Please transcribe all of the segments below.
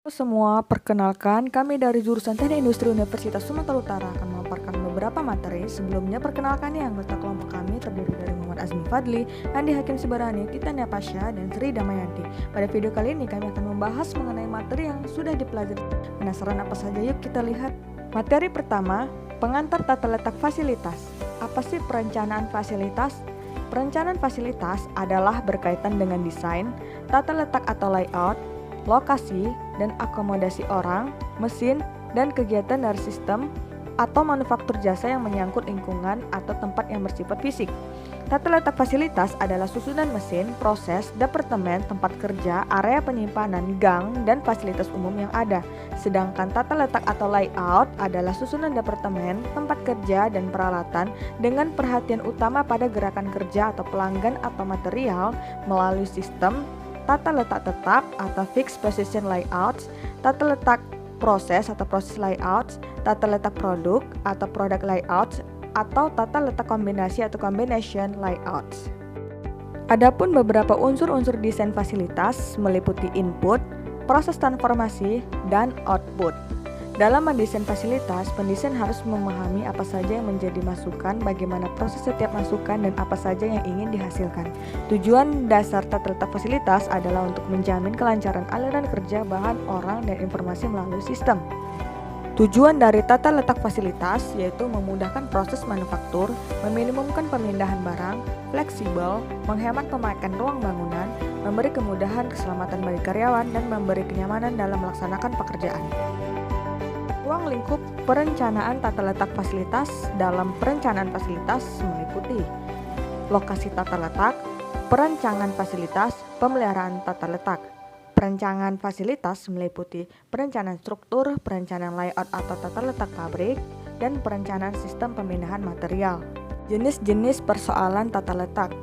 Halo semua, perkenalkan kami dari jurusan Teknik Industri Universitas Sumatera Utara akan memaparkan beberapa materi. Sebelumnya perkenalkan anggota kelompok kami terdiri dari Muhammad Azmi Fadli, Andi Hakim Sibarani, Titania Pasha, dan Sri Damayanti. Pada video kali ini kami akan membahas mengenai materi yang sudah dipelajari. Penasaran apa saja? Yuk kita lihat. Materi pertama, pengantar tata letak fasilitas. Apa sih perencanaan fasilitas? Perencanaan fasilitas adalah berkaitan dengan desain, tata letak atau layout, lokasi dan akomodasi orang, mesin, dan kegiatan dari sistem atau manufaktur jasa yang menyangkut lingkungan atau tempat yang bersifat fisik. Tata letak fasilitas adalah susunan mesin, proses, departemen, tempat kerja, area penyimpanan, gang, dan fasilitas umum yang ada. Sedangkan tata letak atau layout adalah susunan departemen, tempat kerja, dan peralatan dengan perhatian utama pada gerakan kerja atau pelanggan atau material melalui sistem tata letak tetap atau fixed position layouts, tata letak proses atau process layouts, tata letak produk atau product layouts, atau tata letak kombinasi atau combination layouts. Adapun beberapa unsur-unsur desain fasilitas meliputi input, proses transformasi, dan output. Dalam mendesain fasilitas, pendesain harus memahami apa saja yang menjadi masukan, bagaimana proses setiap masukan, dan apa saja yang ingin dihasilkan. Tujuan dasar tata letak fasilitas adalah untuk menjamin kelancaran aliran kerja bahan, orang, dan informasi melalui sistem. Tujuan dari tata letak fasilitas yaitu memudahkan proses manufaktur, meminimumkan pemindahan barang, fleksibel, menghemat pemakaian ruang bangunan, memberi kemudahan keselamatan bagi karyawan, dan memberi kenyamanan dalam melaksanakan pekerjaan. Ruang lingkup perencanaan tata letak fasilitas. Dalam perencanaan fasilitas meliputi lokasi tata letak, perencanaan fasilitas, pemeliharaan tata letak. Perencanaan fasilitas meliputi perencanaan struktur, perencanaan layout atau tata letak pabrik, dan perencanaan sistem pemindahan material. Jenis-jenis persoalan tata letak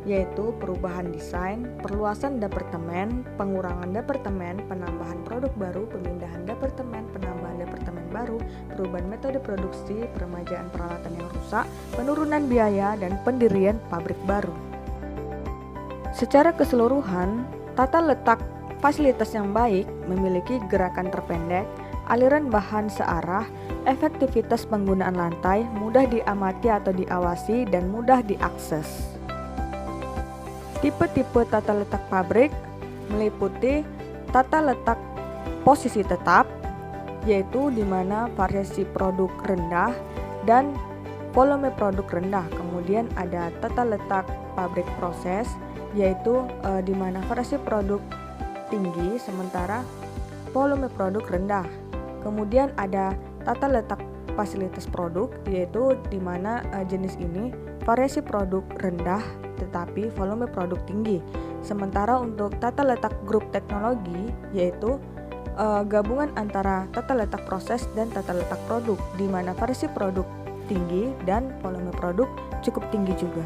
yaitu perubahan desain, perluasan departemen, pengurangan departemen, penambahan produk baru, pemindahan departemen, penambahan departemen baru, perubahan metode produksi, peremajaan peralatan yang rusak, penurunan biaya, dan pendirian pabrik baru. Secara keseluruhan, tata letak fasilitas yang baik memiliki gerakan terpendek, aliran bahan searah, efektivitas penggunaan lantai, mudah diamati atau diawasi, dan mudah diakses. Tipe-tipe tata letak pabrik meliputi tata letak posisi tetap, yaitu di mana variasi produk rendah dan volume produk rendah. Kemudian ada tata letak pabrik proses, yaitu di mana variasi produk tinggi sementara volume produk rendah. Kemudian ada tata letak fasilitas produk, yaitu di mana jenis ini variasi produk rendah tetapi volume produk tinggi. Sementara untuk tata letak grup teknologi yaitu gabungan antara tata letak proses dan tata letak produk, di mana variasi produk tinggi dan volume produk cukup tinggi juga.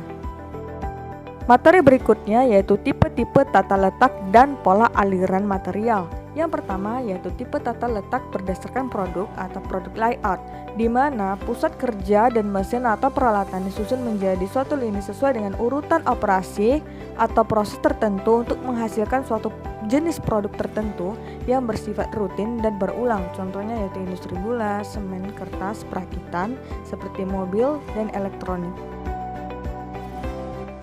Materi berikutnya yaitu tipe-tipe tata letak dan pola aliran material. Yang pertama yaitu tipe tata letak berdasarkan produk atau produk layout, di mana pusat kerja dan mesin atau peralatan disusun menjadi suatu lini sesuai dengan urutan operasi atau proses tertentu untuk menghasilkan suatu jenis produk tertentu yang bersifat rutin dan berulang. Contohnya yaitu industri gula, semen, kertas, perakitan seperti mobil dan elektronik.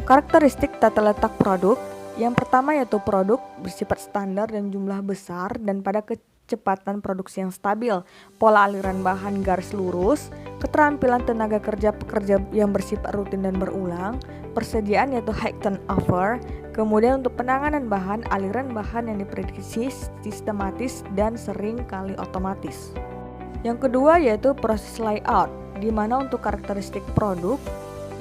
Karakteristik tata letak produk. Yang pertama yaitu produk bersifat standar dan jumlah besar dan pada kecepatan produksi yang stabil, pola aliran bahan garis lurus, keterampilan tenaga kerja pekerja yang bersifat rutin dan berulang, persediaan yaitu high turnover, kemudian untuk penanganan bahan, aliran bahan yang diprediksi sistematis dan sering kali otomatis. Yang kedua yaitu proses layout, di mana untuk karakteristik produk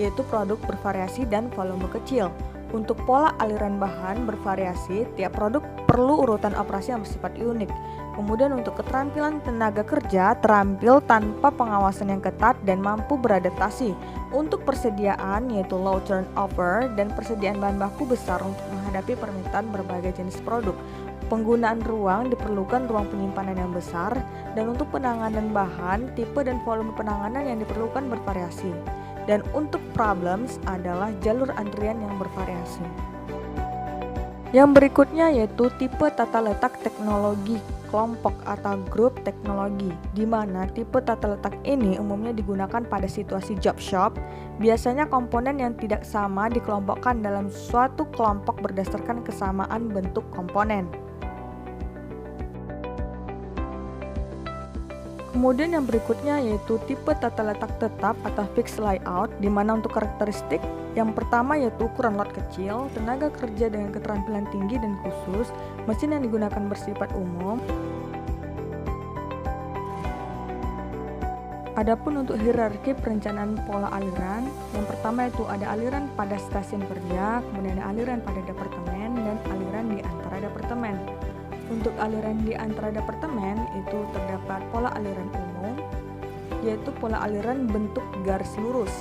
yaitu produk bervariasi dan volume kecil. Untuk pola aliran bahan bervariasi, tiap produk perlu urutan operasi yang bersifat unik. Kemudian untuk keterampilan tenaga kerja terampil tanpa pengawasan yang ketat dan mampu beradaptasi. Untuk persediaan yaitu low turnover dan persediaan bahan baku besar untuk menghadapi permintaan berbagai jenis produk. Penggunaan ruang diperlukan ruang penyimpanan yang besar, dan untuk penanganan bahan, tipe dan volume penanganan yang diperlukan bervariasi. Dan untuk problems adalah jalur antrian yang bervariasi. Yang berikutnya yaitu tipe tata letak teknologi kelompok atau grup teknologi, di mana tipe tata letak ini umumnya digunakan pada situasi job shop. Biasanya komponen yang tidak sama dikelompokkan dalam suatu kelompok berdasarkan kesamaan bentuk komponen. Kemudian yang berikutnya yaitu tipe tata letak tetap atau fixed layout, di mana untuk karakteristik yang pertama yaitu ukuran lot kecil, tenaga kerja dengan keterampilan tinggi dan khusus, mesin yang digunakan bersifat umum. Adapun untuk hierarki perencanaan pola aliran, yang pertama itu ada aliran pada stasiun kerja, kemudian ada aliran pada departemen, dan aliran di antara departemen. Untuk aliran di antara departemen itu terdapat pola aliran umum, yaitu pola aliran bentuk garis lurus.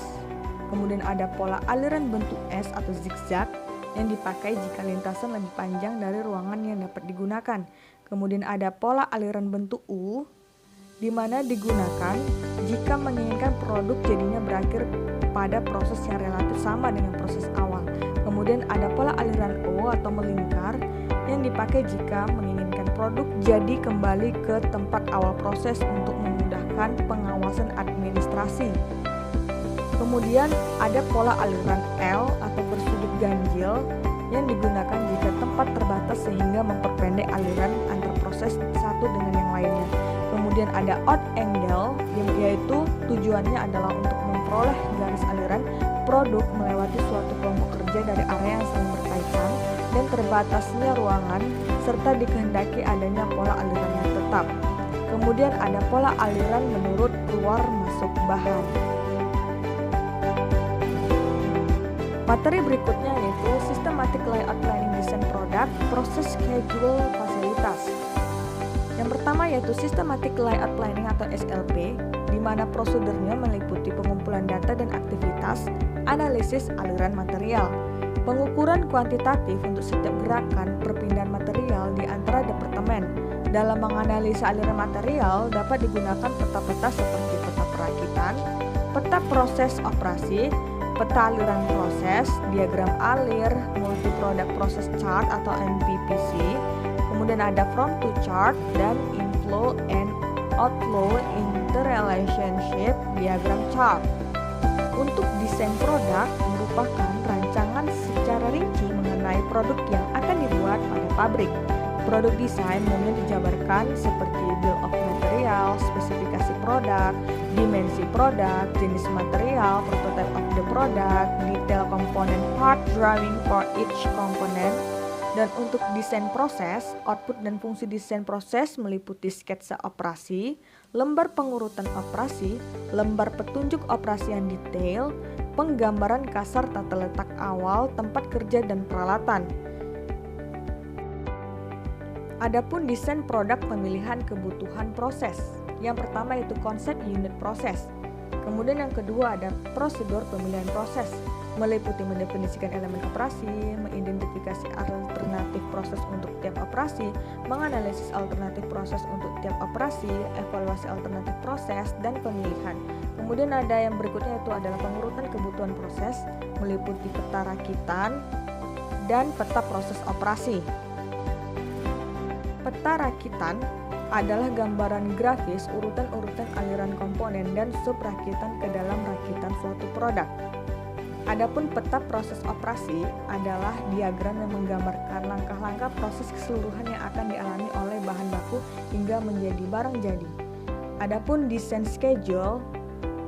Kemudian ada pola aliran bentuk S atau zigzag yang dipakai jika lintasan lebih panjang dari ruangan yang dapat digunakan. Kemudian ada pola aliran bentuk U, di mana digunakan jika menginginkan produk jadinya berakhir pada proses yang relatif sama dengan proses awal. Kemudian ada pola aliran O atau melingkar yang dipakai jika menginginkan produk jadi kembali ke tempat awal proses untuk memudahkan pengawasan administrasi. Kemudian ada pola aliran L atau bersudut ganjil yang digunakan jika tempat terbatas sehingga memperpendek aliran antar proses satu dengan yang lainnya. Kemudian ada odd angle, yaitu tujuannya adalah untuk memperoleh garis aliran produk melewati suatu kelompok kerja dari area yang saling berkaitan dan terbatasnya ruangan serta dikehendaki adanya pola aliran yang tetap. Kemudian ada pola aliran menurut keluar masuk bahan. Materi berikutnya yaitu Systematic Layout Planning Design Product, Proses Schedule Fasilitas. Yang pertama yaitu Systematic Layout Planning atau SLP, di mana prosedurnya meliputi pengumpulan data dan aktivitas, analisis aliran material, pengukuran kuantitatif untuk setiap gerakan perpindahan material di antara departemen. Dalam menganalisa aliran material dapat digunakan peta-peta seperti peta perakitan, peta proses operasi, peta aliran proses, diagram alir, multi-product process chart atau MPPC, kemudian ada from to chart, dan inflow and outflow interrelationship diagram chart. Untuk desain produk merupakan rancangan secara rinci mengenai produk yang akan dibuat pada pabrik. Produk desain umumnya dijabarkan seperti bill of material, spesifikasi produk, dimensi produk, jenis material, prototype of the product, detail komponen part drawing for each component. Dan untuk desain proses, output dan fungsi desain proses meliputi sketsa operasi, lembar pengurutan operasi, lembar petunjuk operasi yang detail, penggambaran kasar tata letak awal, tempat kerja dan peralatan. Adapun desain produk pemilihan kebutuhan proses. Yang pertama yaitu konsep unit proses. Kemudian yang kedua ada prosedur pemilihan proses, meliputi mendefinisikan elemen operasi, mengidentifikasi alternatif proses untuk tiap operasi, menganalisis alternatif proses untuk tiap operasi, evaluasi alternatif proses, dan pemilihan. Kemudian ada yang berikutnya yaitu adalah pengurutan kebutuhan proses, meliputi peta rakitan dan peta proses operasi. Peta rakitan adalah gambaran grafis urutan-urutan aliran komponen dan sub-rakitan ke dalam rakitan suatu produk. Adapun peta proses operasi adalah diagram yang menggambarkan langkah-langkah proses keseluruhan yang akan dialami oleh bahan baku hingga menjadi barang jadi. Adapun desain schedule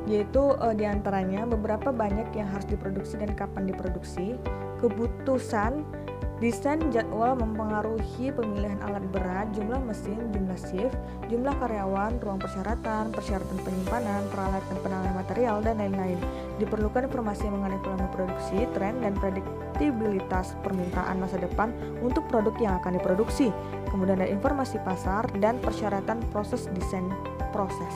yaitu diantaranya beberapa banyak yang harus diproduksi dan kapan diproduksi, keputusan desain jadwal mempengaruhi pemilihan alat berat, jumlah mesin, jumlah shift, jumlah karyawan, ruang persyaratan, persyaratan penyimpanan, peralatan penanganan material, dan lain-lain. Diperlukan informasi mengenai volume produksi, tren, dan prediktibilitas permintaan masa depan untuk produk yang akan diproduksi. Kemudian ada informasi pasar dan persyaratan proses desain proses.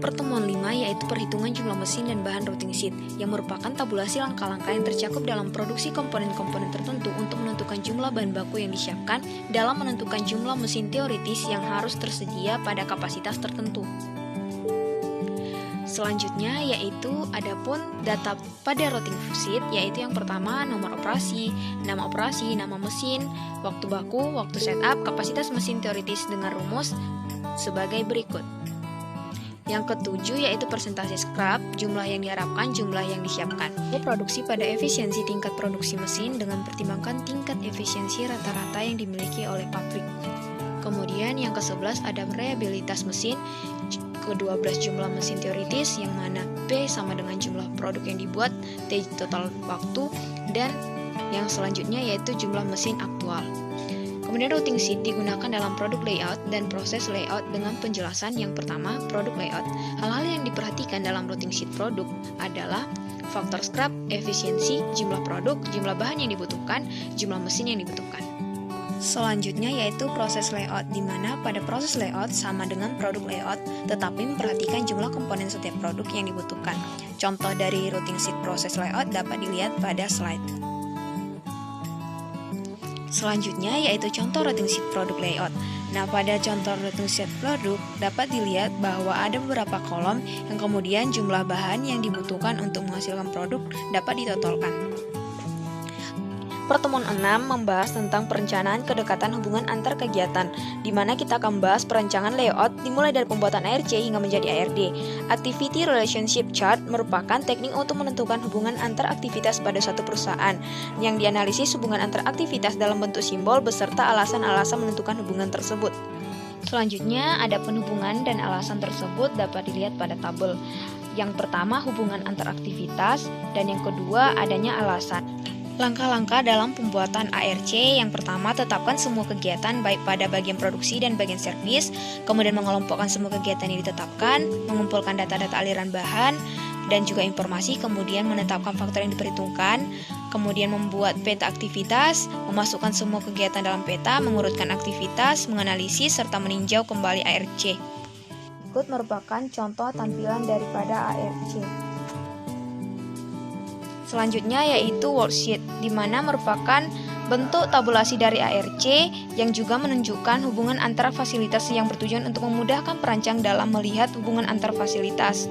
Pertemuan 5 yaitu perhitungan jumlah mesin dan bahan routing sheet yang merupakan tabulasi langkah-langkah yang tercakup dalam produksi komponen-komponen tertentu untuk menentukan jumlah bahan baku yang disiapkan dalam menentukan jumlah mesin teoritis yang harus tersedia pada kapasitas tertentu. Selanjutnya yaitu adapun data pada routing sheet, yaitu yang pertama nomor operasi, nama mesin, waktu baku, waktu setup, kapasitas mesin teoritis dengan rumus sebagai berikut. Yang ketujuh yaitu persentase scrap, jumlah yang diharapkan, jumlah yang disiapkan. Produksi pada efisiensi tingkat produksi mesin dengan pertimbangkan tingkat efisiensi rata-rata yang dimiliki oleh pabrik. Kemudian yang ke-11 ada reliabilitas mesin, ke-12 jumlah mesin teoritis yang mana P sama dengan jumlah produk yang dibuat, T total waktu, dan yang selanjutnya yaitu jumlah mesin aktual. Kemudian routing sheet digunakan dalam produk layout dan proses layout dengan penjelasan. Yang pertama, produk layout. Hal-hal yang diperhatikan dalam routing sheet produk adalah faktor scrap, efisiensi, jumlah produk, jumlah bahan yang dibutuhkan, jumlah mesin yang dibutuhkan. Selanjutnya yaitu proses layout, di mana pada proses layout sama dengan produk layout, tetapi memperhatikan jumlah komponen setiap produk yang dibutuhkan. Contoh dari routing sheet proses layout dapat dilihat pada slide. Selanjutnya yaitu contoh routing sheet produk layout. Nah, pada contoh routing sheet produk dapat dilihat bahwa ada beberapa kolom yang kemudian jumlah bahan yang dibutuhkan untuk menghasilkan produk dapat ditotalkan. Pertemuan 6 membahas tentang perencanaan kedekatan hubungan antar kegiatan, di mana kita akan membahas perencanaan layout dimulai dari pembuatan ARC hingga menjadi ARD. Activity Relationship Chart merupakan teknik untuk menentukan hubungan antar aktivitas pada suatu perusahaan, yang dianalisis hubungan antar aktivitas dalam bentuk simbol beserta alasan-alasan menentukan hubungan tersebut. Selanjutnya, ada penhubungan dan alasan tersebut dapat dilihat pada tabel. Yang pertama, hubungan antar aktivitas, dan yang kedua, adanya alasan. Langkah-langkah dalam pembuatan ARC, yang pertama tetapkan semua kegiatan baik pada bagian produksi dan bagian servis, kemudian mengelompokkan semua kegiatan yang ditetapkan, mengumpulkan data-data aliran bahan dan juga informasi, kemudian menetapkan faktor yang diperhitungkan, kemudian membuat peta aktivitas, memasukkan semua kegiatan dalam peta, mengurutkan aktivitas, menganalisis, serta meninjau kembali ARC. Berikut merupakan contoh tampilan daripada ARC. Selanjutnya yaitu worksheet, di mana merupakan bentuk tabulasi dari ARC yang juga menunjukkan hubungan antara fasilitas yang bertujuan untuk memudahkan perancang dalam melihat hubungan antar fasilitas.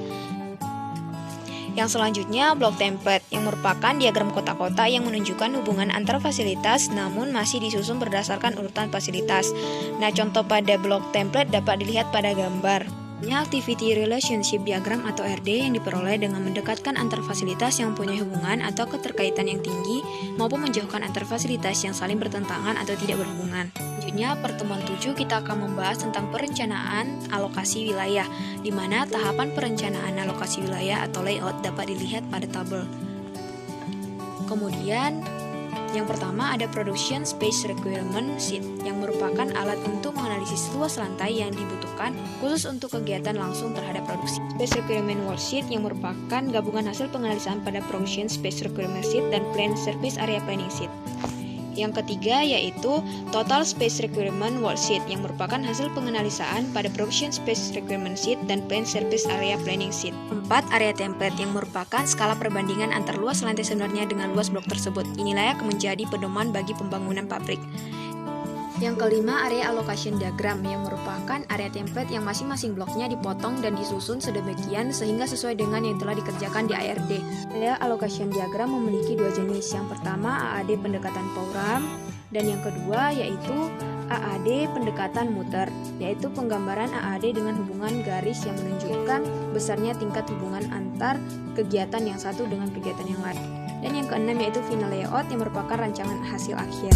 Yang selanjutnya blok template, yang merupakan diagram kotak-kotak yang menunjukkan hubungan antar fasilitas namun masih disusun berdasarkan urutan fasilitas. Nah, contoh pada blok template dapat dilihat pada gambar. Activity Relationship Diagram atau RD yang diperoleh dengan mendekatkan antar fasilitas yang punya hubungan atau keterkaitan yang tinggi maupun menjauhkan antar fasilitas yang saling bertentangan atau tidak berhubungan. Selanjutnya, pertemuan 7 kita akan membahas tentang perencanaan alokasi wilayah, di mana tahapan perencanaan alokasi wilayah atau layout dapat dilihat pada tabel. Kemudian, yang pertama ada Production Space Requirement Sheet, yang merupakan alat untuk menganalisis luas lantai yang dibutuhkan khusus untuk kegiatan langsung terhadap produksi. Space Requirement Worksheet, yang merupakan gabungan hasil penganalisan pada Production Space Requirement Sheet dan Plan Surface Area Planning Sheet. Yang ketiga yaitu Total Space Requirement Worksheet, yang merupakan hasil penganalisaan pada Production Space Requirement Sheet dan Plan Surface Area Planning Sheet. 4. Area Template, yang merupakan skala perbandingan antar luas lantai sebenarnya dengan luas blok tersebut. Ini layak menjadi pedoman bagi pembangunan pabrik. Yang kelima, Area Allocation Diagram, yang merupakan area template yang masing-masing bloknya dipotong dan disusun sedemikian sehingga sesuai dengan yang telah dikerjakan di ARD. Area Allocation Diagram memiliki dua jenis. Yang pertama AAD pendekatan program, dan yang kedua yaitu AAD pendekatan muter, yaitu penggambaran AAD dengan hubungan garis yang menunjukkan besarnya tingkat hubungan antar kegiatan yang satu dengan kegiatan yang lain. Dan yang keenam yaitu Final Layout, yang merupakan rancangan hasil akhir.